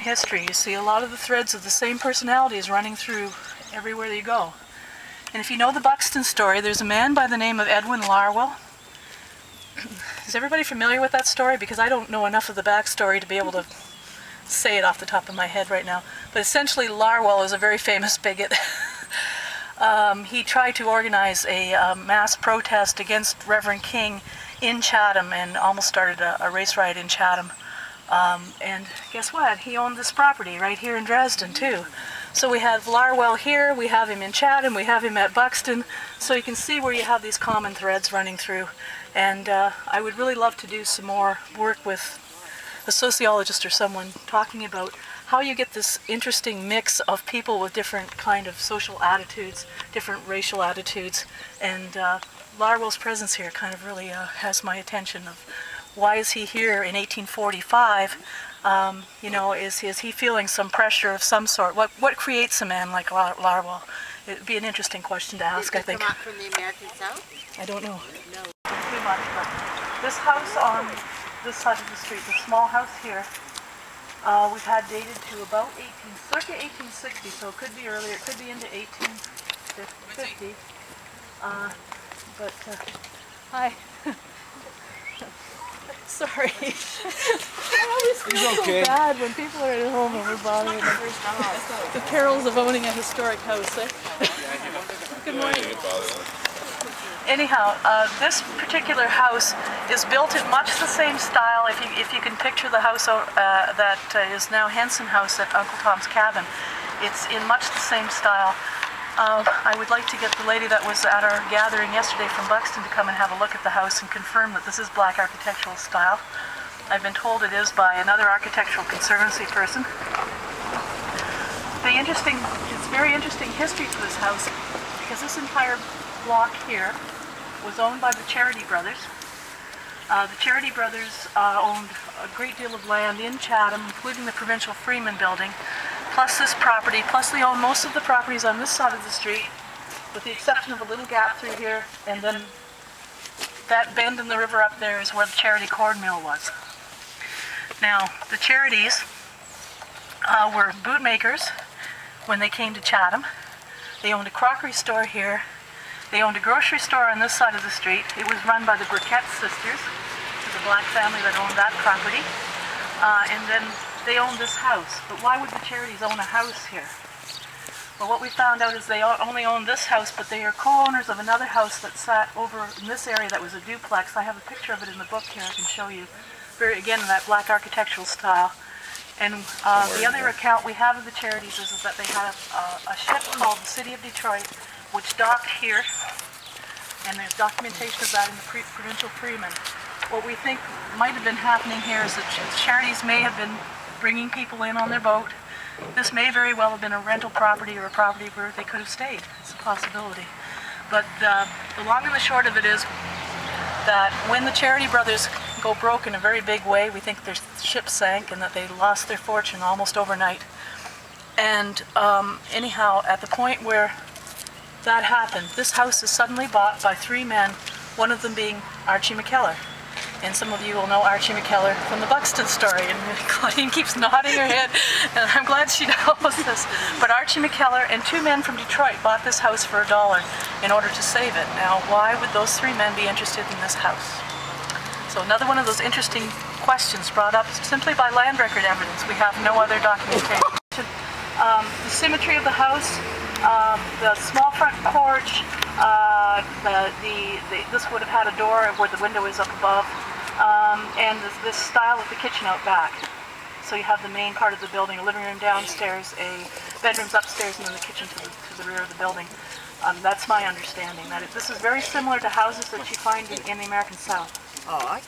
History, you see a lot of the threads of the same personalities running through everywhere you go. And if you know the Buxton story, there's a man by the name of Edwin Larwell. Is everybody familiar with that story? Because I don't know enough of the backstory to be able to say it off the top of my head right now. But essentially, Larwell is a very famous bigot. He tried to organize a mass protest against Reverend King in Chatham and almost started a race riot in Chatham. And guess what? He owned this property right here in Dresden too. So we have Larwell here, we have him in Chatham, we have him at Buxton. So you can see where you have these common threads running through. And I would really love to do some more work with a sociologist or someone talking about how you get this interesting mix of people with different kind of social attitudes, different racial attitudes. And Larwell's presence here kind of really has my attention of why is he here in 1845? You know, is he feeling some pressure of some sort? What creates a man like Larwell? It would be an interesting question to ask, I think. Did he come out from the American South? I don't know. No. Too much, but this house on this side of the street, the small house here, we've had dated to about circa 1860, so it could be earlier, it could be into 1850. Hi. Sorry. I always feel so bad when people are at home and we're bothering them. The perils of owning a historic house, eh? Good morning. Anyhow, this particular house is built in much the same style. If you can picture the house that is now Henson House at Uncle Tom's Cabin, it's in much the same style. I would like to get the lady that was at our gathering yesterday from Buxton to come and have a look at the house and confirm that this is black architectural style. I've been told it is by another architectural conservancy person. It's very interesting history to this house because this entire block here was owned by the Charity Brothers. The Charity Brothers owned a great deal of land in Chatham, including the Provincial Freeman Building, plus this property, plus they own most of the properties on this side of the street, with the exception of a little gap through here, and then that bend in the river up there is where the Charity corn mill was. Now, the Charities were bootmakers when they came to Chatham. They owned a crockery store here. They owned a grocery store on this side of the street. It was run by the Burkett sisters, the black family that owned that property. And then they owned this house. But why would the Charities own a house here? Well, what we found out is they only owned this house, but they are co-owners of another house that sat over in this area that was a duplex. I have a picture of it in the book here I can show you. Again, in that black architectural style. And the other account we have of the Charities is that they had a ship called the City of Detroit, which docked here, and there's documentation of that in the Provincial Freeman. What we think might have been happening here is that Charities may have been bringing people in on their boat. This may very well have been a rental property or a property where they could have stayed. It's a possibility. But the long and the short of it is that when the Charity Brothers go broke in a very big way, we think their ship sank and that they lost their fortune almost overnight. And anyhow, at the point where that happened, this house is suddenly bought by three men, one of them being Archie McKellar. And some of you will know Archie McKellar from the Buxton story, and Claudine keeps nodding her head, and I'm glad she knows this. But Archie McKellar and two men from Detroit bought this house for $1 in order to save it. Now, why would those three men be interested in this house? So another one of those interesting questions brought up simply by land record evidence. We have no other documentation. The symmetry of the house, the small front porch, this would have had a door where the window is up above, and this style of the kitchen out back. So you have the main part of the building, a living room downstairs, a bedrooms upstairs, and then the kitchen to the rear of the building. That's my understanding. That this is very similar to houses that you find in the American South. Oh, okay.